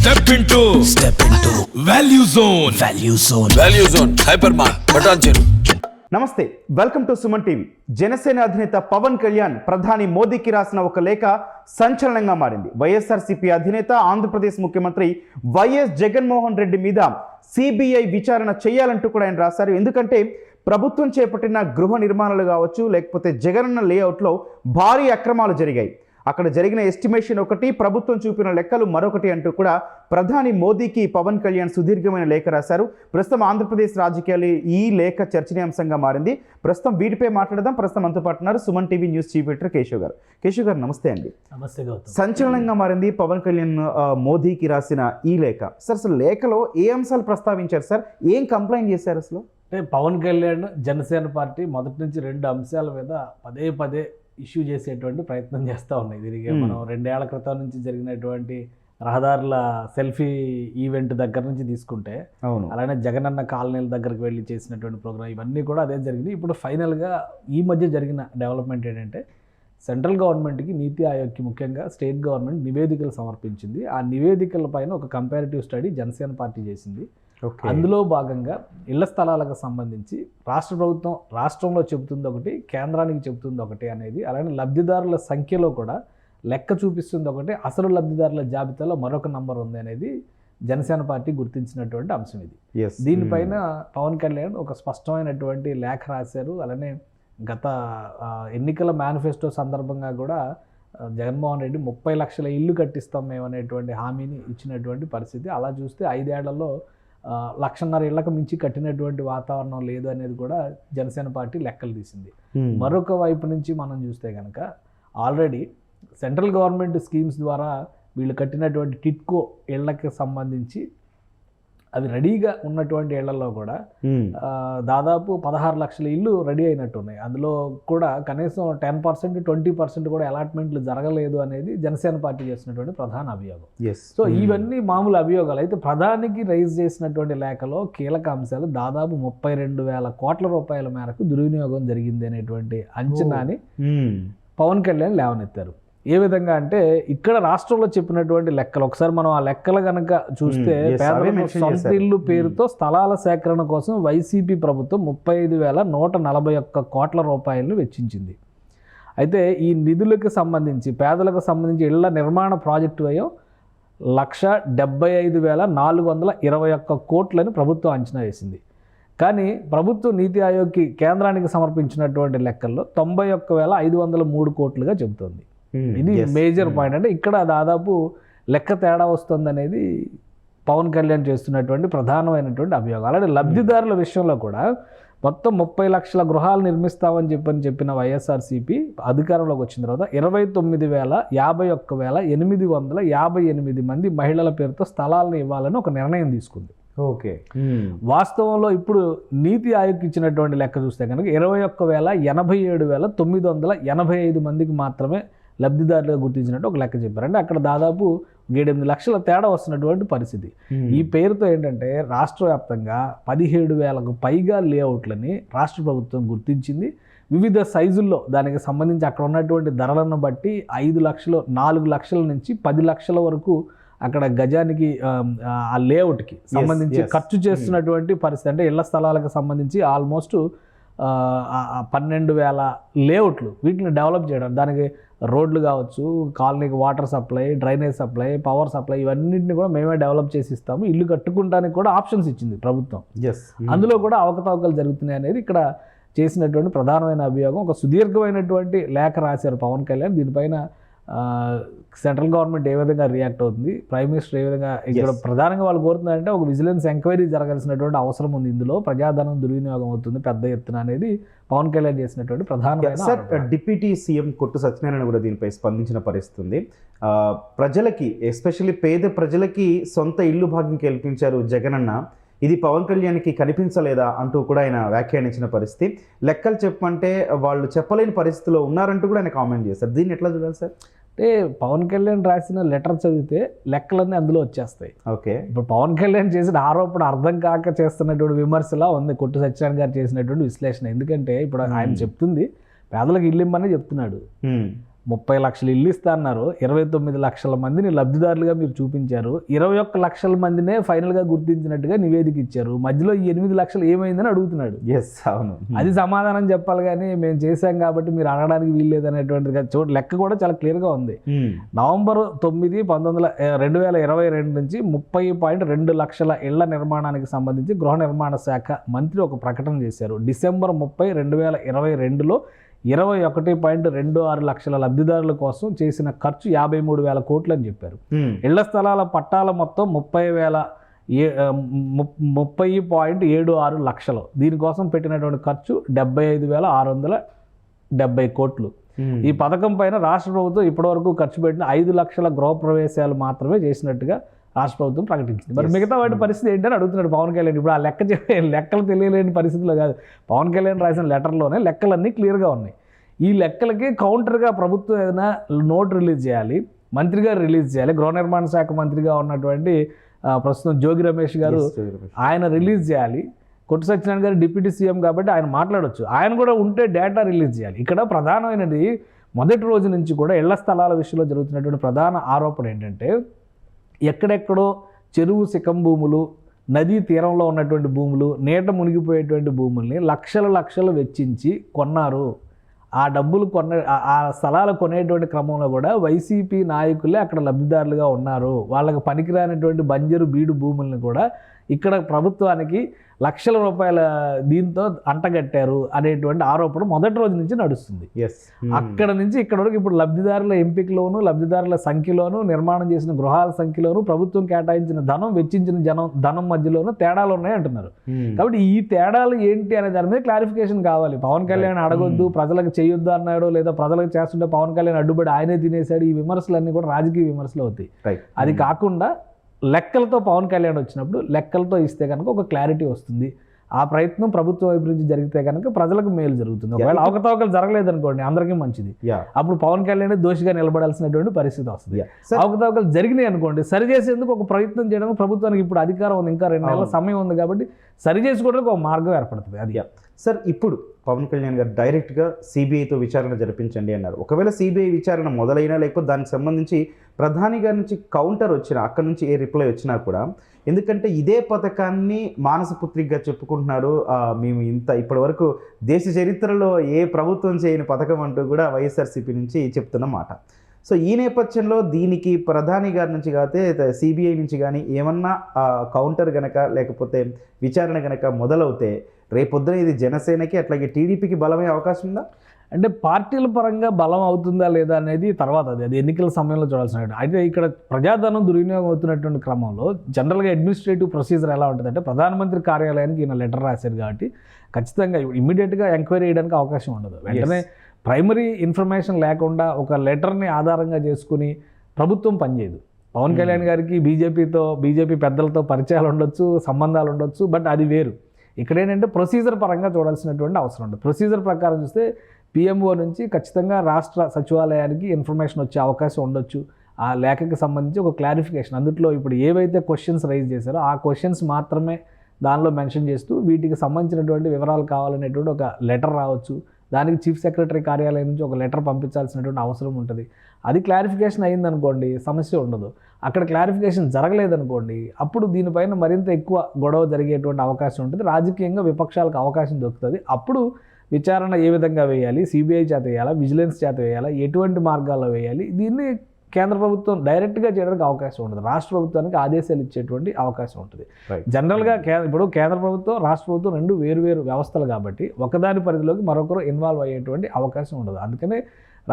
Step into Value Zone. Value Zone. Hypermart. Patancheru. నమస్తే, welcome to Suman TV. Janasena అధినేత పవన్ కళ్యాణ్ ప్రధాని మోదీకి రాసిన ఒక లేఖ సంచలనంగా మారింది. వైఎస్ఆర్సీపీ అధినేత ఆంధ్రప్రదేశ్ ముఖ్యమంత్రి వైఎస్ జగన్మోహన్ రెడ్డి మీద సిబిఐ విచారణ చేయాలంటూ కూడా ఆయన రాశారు. ఎందుకంటే ప్రభుత్వం చేపట్టిన గృహ నిర్మాణాలు కావచ్చు, లేకపోతే జగనన్న లేఅవుట్లో భారీ అక్రమాలు జరిగాయి. అక్కడ జరిగిన ఎస్టిమేషన్ ఒకటి, ప్రభుత్వం చూపిన లెక్కలు మరొకటి అంటూ కూడా ప్రధాని మోదీకి పవన్ కళ్యాణ్ సుదీర్ఘమైన లేఖ రాశారు. ప్రస్తుతం ఆంధ్రప్రదేశ్ రాజకీయాలు ఈ లేఖ చర్చనీయాంశంగా మారింది. ప్రస్తుతం వీటిపై మాట్లాడదాం. ప్రస్తుతం అంతా పాటున్నారు Suman TV news chief editor Keshav garu. Keshav గారు నమస్తే అండి. నమస్తే గౌతమ్. సంచలనంగా మారింది పవన్ కళ్యాణ్ మోదీకి రాసిన ఈ లేఖ. సార్ అసలు లేఖలో ఏ అంశాలు ప్రస్తావించారు సార్? ఏం కంప్లైంట్ చేశారు అసలు? అంటే పవన్ కళ్యాణ్ జనసేన పార్టీ మొదటి నుంచి రెండు అంశాల మీద పదే పదే ఇష్యూ చేసేటువంటి ప్రయత్నం చేస్తూ ఉన్నాయి. దీనికి మనం 2 ఏళ్ల క్రితం నుంచి జరిగినటువంటి రహదారుల సెల్ఫీ ఈవెంట్ దగ్గర నుంచి తీసుకుంటే, అవును, అలానే జగనన్న కాలనీల దగ్గరికి వెళ్ళి చేసినటువంటి ప్రోగ్రామ్, ఇవన్నీ కూడా అదే జరిగింది. ఇప్పుడు ఫైనల్గా ఈ మధ్య జరిగిన డెవలప్మెంట్ ఏంటంటే, సెంట్రల్ గవర్నమెంట్కి, నీతి ఆయోగ్కి ముఖ్యంగా స్టేట్ గవర్నమెంట్ నివేదికలు సమర్పించింది. ఆ నివేదికల పైన ఒక కంపారిటివ్ స్టడీ జనసేన పార్టీ చేసింది. అందులో భాగంగా ఇళ్ల స్థలాలకు సంబంధించి రాష్ట్ర ప్రభుత్వం రాష్ట్రంలో చెబుతుంది ఒకటి, కేంద్రానికి చెబుతుంది ఒకటి అనేది, అలానే లబ్ధిదారుల సంఖ్యలో కూడా లెక్క చూపిస్తుంది ఒకటి, అసలు లబ్ధిదారుల జాబితాలో మరొక నంబర్ ఉంది అనేది జనసేన పార్టీ గుర్తించినటువంటి అంశం ఇది. దీనిపైన పవన్ కళ్యాణ్ ఒక స్పష్టమైనటువంటి లేఖ రాశారు. అలానే గత ఎన్నికల మేనిఫెస్టో సందర్భంగా కూడా జగన్మోహన్ రెడ్డి 30 లక్షల ఇల్లు కట్టిస్తాం మేము అనేటువంటి హామీని ఇచ్చినటువంటి పరిస్థితి. అలా చూస్తే 5 ఏళ్లలో 1.5 లక్షల ఇళ్లకు మించి కట్టినటువంటి వాతావరణం లేదు అనేది కూడా జనసేన పార్టీ లెక్కలు తీసింది. మరొక వైపు నుంచి మనం చూస్తే కనుక ఆల్రెడీ సెంట్రల్ గవర్నమెంట్ స్కీమ్స్ ద్వారా వీళ్ళు కట్టినటువంటి టిట్కో ఇళ్లకి సంబంధించి అవి రెడీగా ఉన్నటువంటి ఇళ్లలో కూడా దాదాపు 16 లక్షల ఇల్లు రెడీ అయినట్టున్నాయి. అందులో కూడా కనీసం 10%, 20% కూడా అలాట్మెంట్లు జరగలేదు అనేది జనసేన పార్టీ చేసినటువంటి ప్రధాన అభియోగం. సో ఇవన్నీ మామూలు అభియోగాలు. అయితే ప్రధానికి రైజ్ చేసినటువంటి లేఖలో కీలక అంశాలు దాదాపు 32,000 కోట్ల రూపాయల మేరకు దుర్వినియోగం జరిగింది అనేటువంటి అంచనాని పవన్ కళ్యాణ్ లేవనెత్తారు. ఏ విధంగా అంటే, ఇక్కడ రాష్ట్రంలో చెప్పినటువంటి లెక్కలు ఒకసారి మనం ఆ లెక్కలు కనుక చూస్తే, పేదలకు సొంత ఇల్లు పేరుతో స్థలాల సేకరణ కోసం వైసీపీ ప్రభుత్వం 35,141 కోట్ల రూపాయలను వెచ్చించింది. అయితే ఈ నిధులకు సంబంధించి, పేదలకు సంబంధించి ఇళ్ల నిర్మాణ ప్రాజెక్టు వ్యయం 175,421 కోట్లని ప్రభుత్వం అంచనా వేసింది. కానీ ప్రభుత్వం నీతి ఆయోగ్కి, కేంద్రానికి సమర్పించినటువంటి లెక్కల్లో 91,503 కోట్లుగా చెబుతోంది. ఇది మేజర్ పాయింట్. అంటే ఇక్కడ దాదాపు లెక్క తేడా వస్తుంది అనేది పవన్ కళ్యాణ్ చేస్తున్నటువంటి ప్రధానమైనటువంటి అభియోగం. అలాగే లబ్ధిదారుల విషయంలో కూడా మొత్తం 30 లక్షల గృహాలు నిర్మిస్తామని చెప్పిన వైఎస్ఆర్సీపీ అధికారంలోకి వచ్చిన తర్వాత 29,51,858 మంది మహిళల పేరుతో స్థలాలను ఇవ్వాలని ఒక నిర్ణయం తీసుకుంది. ఓకే. వాస్తవంలో ఇప్పుడు నీతి ఆయోగ్ ఇచ్చినటువంటి లెక్క చూస్తే కనుక 21,87,985 మందికి మాత్రమే లబ్ధిదారులుగా గుర్తించినట్టు ఒక లెక్క చెప్పారు. అంటే అక్కడ దాదాపు 7-8 లక్షల తేడా వస్తున్నటువంటి పరిస్థితి. ఈ పేరుతో ఏంటంటే రాష్ట్ర వ్యాప్తంగా 17,000కు పైగా లేఅవుట్లని రాష్ట్ర ప్రభుత్వం గుర్తించింది. వివిధ సైజుల్లో దానికి సంబంధించి అక్కడ ఉన్నటువంటి ధరలను బట్టి 5 లక్షలు, 4 లక్షల నుంచి 10 లక్షల వరకు అక్కడ గజానికి ఆ లేఅవుట్కి సంబంధించి ఖర్చు చేస్తున్నటువంటి పరిస్థితి. అంటే ఇళ్ల స్థలాలకు సంబంధించి ఆల్మోస్ట్ 12,000 లేఅవుట్లు, వీటిని డెవలప్ చేయడం, దానికి రోడ్లు కావచ్చు, కాలనీకి water supply, drainage supply, power supply, ఇవన్నింటినీ కూడా మేమే డెవలప్ చేసి ఇస్తాము. ఇల్లు కట్టుకుంటానికి కూడా ఆప్షన్స్ ఇచ్చింది ప్రభుత్వం. అందులో కూడా అవకతవకలు జరుగుతున్నాయి అనేది ఇక్కడ చేసినటువంటి ప్రధానమైన అభియోగం. ఒక సుదీర్ఘమైనటువంటి లేఖ రాశారు పవన్ కళ్యాణ్. దీనిపైన సెంట్రల్ గవర్నమెంట్ ఏ విధంగా రియాక్ట్ అవుతుంది, ప్రైమ్ మినిస్టర్ ఏ విధంగా, ఇక్కడ ప్రధానంగా వాళ్ళు కోరుతున్నారంటే ఒక విజిలెన్స్ ఎంక్వైరీ జరగాల్సినటువంటి అవసరం ఉంది. ఇందులో ప్రజాధనం దుర్వినియోగం అవుతుంది పెద్ద ఎత్తున అనేది పవన్ కళ్యాణ్ చేసినటువంటి ప్రధానమైన. డిప్యూటీ సీఎం కొట్టు సత్యనారాయణ కూడా దీనిపై స్పందించిన పరిస్థితి ఉంది. ప్రజలకి, ఎస్పెషల్లీ పేద ప్రజలకి సొంత ఇల్లు భాగ్యం కల్పించారు జగనన్న, ఇది పవన్ కళ్యాణ్కి కనిపించలేదా అంటూ కూడా ఆయన వ్యాఖ్యానించిన పరిస్థితి. లెక్కలు చెప్పమంటే వాళ్ళు చెప్పలేని పరిస్థితిలో ఉన్నారంటూ కూడా ఆయన కామెంట్ చేశారు. దీన్ని ఎట్లా చూడాలి సార్? అంటే పవన్ కళ్యాణ్ రాసిన లెటర్ చదివితే లెక్కలన్నీ అందులో వచ్చేస్తాయి. ఓకే. ఇప్పుడు పవన్ కళ్యాణ్ చేసిన ఆరోపణ అర్థం కాక చేస్తున్నటువంటి విమర్శలా ఉంది కొట్టు సత్యనారాయణ గారు చేసినటువంటి విశ్లేషణ. ఎందుకంటే ఇప్పుడు ఆయన చెప్తుంది పేదలకు ఇల్లు ఇమ్మని చెప్తున్నాడు. 30 లక్షల ఇల్లు ఇస్తా అన్నారు, 29 లక్షల మందిని లబ్ధిదారులుగా మీరు చూపించారు, 21 లక్షల మందినే ఫైనల్గా గుర్తించినట్టుగా నివేదిక ఇచ్చారు, మధ్యలో ఈ 8 లక్షలు ఏమైందని అడుగుతున్నాడు. అవును, అది సమాధానం చెప్పాలి కానీ మేము చేశాం కాబట్టి మీరు అడగడానికి వీల్లేదు అనేటువంటిది చూడ లెక్క కూడా చాలా క్లియర్గా ఉంది. నవంబర్ 9, 2022 నుంచి 30.2 లక్షల ఇళ్ల నిర్మాణానికి సంబంధించి గృహ నిర్మాణ శాఖ మంత్రి ఒక ప్రకటన చేశారు. డిసెంబర్ 30, 2022లో 21.26 లక్షల లబ్ధిదారుల కోసం చేసిన ఖర్చు 53,000 కోట్లు అని చెప్పారు. ఇళ్ల స్థలాల పట్టాల మొత్తం 30.76 లక్షలు. దీనికోసం పెట్టినటువంటి ఖర్చు 75,670 కోట్లు. ఈ పథకం పైన రాష్ట్ర ప్రభుత్వం ఇప్పటివరకు ఖర్చు పెట్టిన 5 లక్షల గృహప్రవేశాలు మాత్రమే చేసినట్టుగా రాష్ట్ర ప్రభుత్వం ప్రకటించింది. మరి మిగతా వాటి పరిస్థితి ఏంటని అడుగుతున్నాడు పవన్ కళ్యాణ్. ఇప్పుడు ఆ లెక్కలు తెలియలేని పరిస్థితిలో కాదు, పవన్ కళ్యాణ్ రాసిన లెటర్లోనే లెక్కలన్నీ క్లియర్గా ఉన్నాయి. ఈ లెక్కలకి కౌంటర్గా ప్రభుత్వం ఏదైనా నోట్ రిలీజ్ చేయాలి, మంత్రి గారు రిలీజ్ చేయాలి. గృహ నిర్మాణ శాఖ మంత్రిగా ఉన్నటువంటి ప్రస్తుతం జోగి రమేష్ గారు ఆయన రిలీజ్ చేయాలి. కొట్టు సత్యనారాయణ గారు డిప్యూటీ సీఎం కాబట్టి ఆయన మాట్లాడవచ్చు, ఆయన కూడా ఉంటే డేటా రిలీజ్ చేయాలి. ఇక్కడ ప్రధానమైనది మొదటి రోజు నుంచి కూడా ఇళ్ల స్థలాల విషయంలో జరుగుతున్నటువంటి ప్రధాన ఆరోపణ ఏంటంటే, ఎక్కడెక్కడో చెరువు శిఖం భూములు, నదీ తీరంలో ఉన్నటువంటి భూములు, నీట మునిగిపోయేటువంటి భూముల్ని లక్షలు వెచ్చించి కొన్నారు. ఆ డబ్బులు ఆ స్థలాలు కొనేటువంటి క్రమంలో కూడా వైసీపీ నాయకులే అక్కడ లబ్ధిదారులుగా ఉన్నారు. వాళ్ళకి పనికిరానటువంటి బంజరు బీడు భూముల్ని కూడా ఇక్కడ ప్రభుత్వానికి లక్షల రూపాయల దీంతో అంటగట్టారు అనేటువంటి ఆరోపణ మొదటి రోజు నుంచి నడుస్తుంది. అక్కడ నుంచి ఇక్కడ వరకు ఇప్పుడు లబ్ధిదారుల ఎంపికలోను, లబ్ధిదారుల సంఖ్యలోను, నిర్మాణం చేసిన గృహాల సంఖ్యలోను, ప్రభుత్వం కేటాయించిన ధనం, వెచ్చించిన ధనం మధ్యలోనూ తేడాలు ఉన్నాయి అంటున్నారు. కాబట్టి ఈ తేడాలు ఏంటి అనే దాని మీద క్లారిఫికేషన్ కావాలి. పవన్ కళ్యాణ్ అడగొద్దు, ప్రజలకు చేయొద్దు అన్నాడు, లేదా ప్రజలకు చేస్తుంటే పవన్ కళ్యాణ్ అడ్డుపడి ఆయనే తినేశాడు, ఈ విమర్శలన్నీ కూడా రాజకీయ విమర్శలు అవుతాయి. అది కాకుండా లెక్కలతో పవన్ కళ్యాణ్ వచ్చినప్పుడు లెక్కలతో ఇస్తే కనుక ఒక క్లారిటీ వస్తుంది. ఆ ప్రయత్నం ప్రభుత్వ వైపు నుంచి జరిగితే కనుక ప్రజలకు మేలు జరుగుతుంది. ఒకవేళ అవకతవకలు జరగలేదనుకోండి, అందరికీ మంచిది. అప్పుడు పవన్ కళ్యాణ్ దోషిగా నిలబడాల్సినటువంటి పరిస్థితి వస్తుంది. అవకతవకలు జరిగినాయి అనుకోండి, సరి చేసేందుకు ఒక ప్రయత్నం చేయడానికి ప్రభుత్వానికి ఇప్పుడు అధికారం ఉంది, ఇంకా 2 నెలల సమయం ఉంది కాబట్టి సరి చేసుకోవడానికి ఒక మార్గం ఏర్పడుతుంది. అది సార్, ఇప్పుడు పవన్ కళ్యాణ్ గారు డైరెక్ట్గా సిబిఐతో విచారణ జరిపించండి అన్నారు. ఒకవేళ సిబిఐ విచారణ మొదలైనా, లేకపోతే దానికి సంబంధించి ప్రధాని గారి నుంచి కౌంటర్ వచ్చినా, అక్కడ నుంచి ఏ రిప్లై వచ్చినా కూడా, ఎందుకంటే ఇదే పథకాన్ని మానసపుత్రికగా చెప్పుకుంటున్నారు, మేము ఇప్పటి వరకు దేశ చరిత్రలో ఏ ప్రభుత్వం చేయని పథకం అంటూ కూడా వైఎస్ఆర్సీపీ నుంచి చెప్తున్న మాట. సో ఈ నేపథ్యంలో దీనికి ప్రధాని గారి నుంచి కాకపోతే సిబిఐ నుంచి కానీ ఏమన్నా కౌంటర్ గనక లేకపోతే విచారణ గనక మొదలవుతే రేపొద్దున ఇది జనసేనకి అట్లాగే టీడీపీకి బలమయ్యే అవకాశం ఉందా? అంటే పార్టీల పరంగా బలం అవుతుందా లేదా అనేది తర్వాత, అది ఎన్నికల సమయంలో చూడాల్సిన. అయితే ఇక్కడ ప్రజాధనం దుర్వినియోగం అవుతున్నటువంటి క్రమంలో జనరల్గా అడ్మినిస్ట్రేటివ్ ప్రొసీజర్ ఎలా ఉంటుందంటే, ప్రధానమంత్రి కార్యాలయానికి ఈయన లెటర్ రాశారు కాబట్టి ఖచ్చితంగా ఇమ్మీడియట్గా ఎంక్వైరీ చేయడానికి అవకాశం ఉండదు. వెంటనే ప్రైమరీ ఇన్ఫర్మేషన్ లేకుండా ఒక లెటర్ని ఆధారంగా చేసుకుని ప్రభుత్వం పనిచేయదు. పవన్ కళ్యాణ్ గారికి బీజేపీ పెద్దలతో పరిచయాలు ఉండొచ్చు, సంబంధాలు ఉండొచ్చు, బట్ అది వేరు. ఇక్కడ ఏంటంటే ప్రొసీజర్ పరంగా చూడాల్సినటువంటి అవసరం ఉంటుంది. ప్రొసీజర్ ప్రకారం చూస్తే పిఎంఓ నుంచి ఖచ్చితంగా రాష్ట్ర సచివాలయానికి ఇన్ఫర్మేషన్ వచ్చే అవకాశం ఉండొచ్చు. ఆ లేఖకి సంబంధించి ఒక క్లారిఫికేషన్, అందులో ఇప్పుడు ఏవైతే క్వశ్చన్స్ రైజ్ చేశారో ఆ క్వశ్చన్స్ మాత్రమే దానిలో మెన్షన్ చేస్తూ వీటికి సంబంధించినటువంటి వివరాలు కావాలనేటువంటి ఒక లెటర్ రావచ్చు. దానికి చీఫ్ సెక్రటరీ కార్యాలయం నుంచి ఒక లెటర్ పంపించాల్సినటువంటి అవసరం ఉంటుంది. అది క్లారిఫికేషన్ అయిందనుకోండి, సమస్య ఉండదు. అక్కడ క్లారిఫికేషన్ జరగలేదనుకోండి, అప్పుడు దీనిపైన మరింత ఎక్కువ గొడవ జరిగేటువంటి అవకాశం ఉంటుంది. రాజకీయంగా విపక్షాలకు అవకాశం దొరుకుతుంది. అప్పుడు విచారణ ఏ విధంగా వేయాలి, సిబిఐ చేత వేయాలా, విజిలెన్స్ చేత వేయాలా, ఎటువంటి మార్గాల్లో వేయాలి, దీన్ని కేంద్ర ప్రభుత్వం డైరెక్ట్గా చేయడానికి అవకాశం ఉండదు. రాష్ట్ర ప్రభుత్వానికి ఆదేశాలు ఇచ్చేటువంటి అవకాశం ఉంటుంది. జనరల్గా ఇప్పుడు కేంద్ర ప్రభుత్వం, రాష్ట్ర ప్రభుత్వం రెండు వేరు వ్యవస్థలు కాబట్టి ఒకదాని పరిధిలోకి మరొకరు ఇన్వాల్వ్ అయ్యేటువంటి అవకాశం ఉండదు. అందుకనే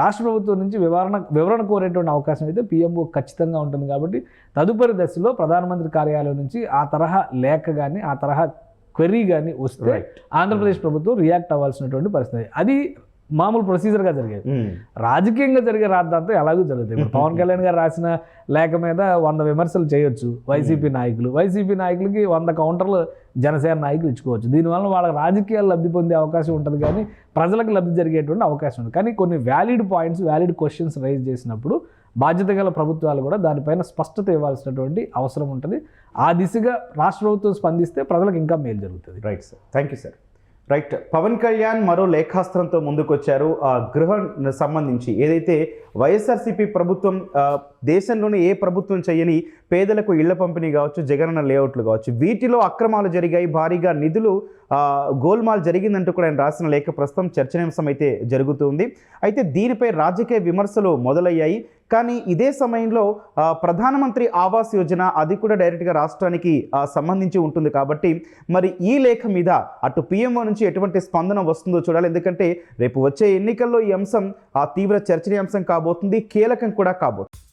రాష్ట్ర ప్రభుత్వం నుంచి వివరణ కోరేటువంటి అవకాశం అయితే పిఎంఓ ఖచ్చితంగా ఉంటుంది. కాబట్టి తదుపరి దశలో ప్రధానమంత్రి కార్యాలయం నుంచి ఆ తరహా లేఖ కానీ, ఆ తరహా క్వెరీ కానీ వస్తే ఆంధ్రప్రదేశ్ ప్రభుత్వం రియాక్ట్ అవ్వాల్సినటువంటి పరిస్థితి. అది మామూలు ప్రొసీజర్గా జరిగేది. రాజకీయంగా జరిగే రాద్దాంతో ఎలాగూ జరుగుతుంది. ఇప్పుడు పవన్ కళ్యాణ్ గారు రాసిన లేఖ మీద 100 విమర్శలు చేయొచ్చు వైసీపీ నాయకులకి 100 కౌంటర్లు జనసేన నాయకులు ఇచ్చుకోవచ్చు. దీనివల్ల వాళ్ళకి రాజకీయాలు లబ్ధి పొందే అవకాశం ఉంటుంది, కానీ ప్రజలకు లబ్ధి జరిగేటువంటి అవకాశం ఉంటుంది. కానీ కొన్ని valid points, valid questions rise చేసినప్పుడు బాధ్యత గల ప్రభుత్వాలు కూడా దానిపైన స్పష్టత ఇవ్వాల్సినటువంటి అవసరం ఉంటుంది. ఆ దిశగా రాష్ట్ర ప్రభుత్వం స్పందిస్తే ప్రజలకు ఇంకా మేలు జరుగుతుంది. Right sir, thank you sir. Right, Pawan Kalyan మరో లేఖాస్త్రంతో ముందుకొచ్చారు. గృహం సంబంధించి ఏదైతే వైఎస్ఆర్సీపీ ప్రభుత్వం దేశంలోనే ఏ ప్రభుత్వం చేయని పేదలకు ఇళ్ల పంపిణీ కావచ్చు, జగనన్న లేఅవుట్లు కావచ్చు, వీటిలో అక్రమాలు జరిగాయి, భారీగా నిధులు గోల్మాల్ జరిగిందంటూ కూడా ఆయన రాసిన లేఖ ప్రస్తుతం చర్చనీయాంశం అయితే జరుగుతుంది. అయితే దీనిపై రాజకీయ విమర్శలు మొదలయ్యాయి. కానీ ఇదే సమయంలో ప్రధానమంత్రి ఆవాస్ యోజన అది కూడా డైరెక్ట్గా రాష్ట్రానికి సంబంధించి ఉంటుంది కాబట్టి మరి ఈ లేఖ మీద అటు పిఎంఓ నుంచి ఎటువంటి స్పందన వస్తుందో చూడాలి. ఎందుకంటే రేపు వచ్చే ఎన్నికల్లో ఈ అంశం తీవ్ర చర్చనీయాంశం కాబోతుంది, కీలకం కూడా కాబోతుంది.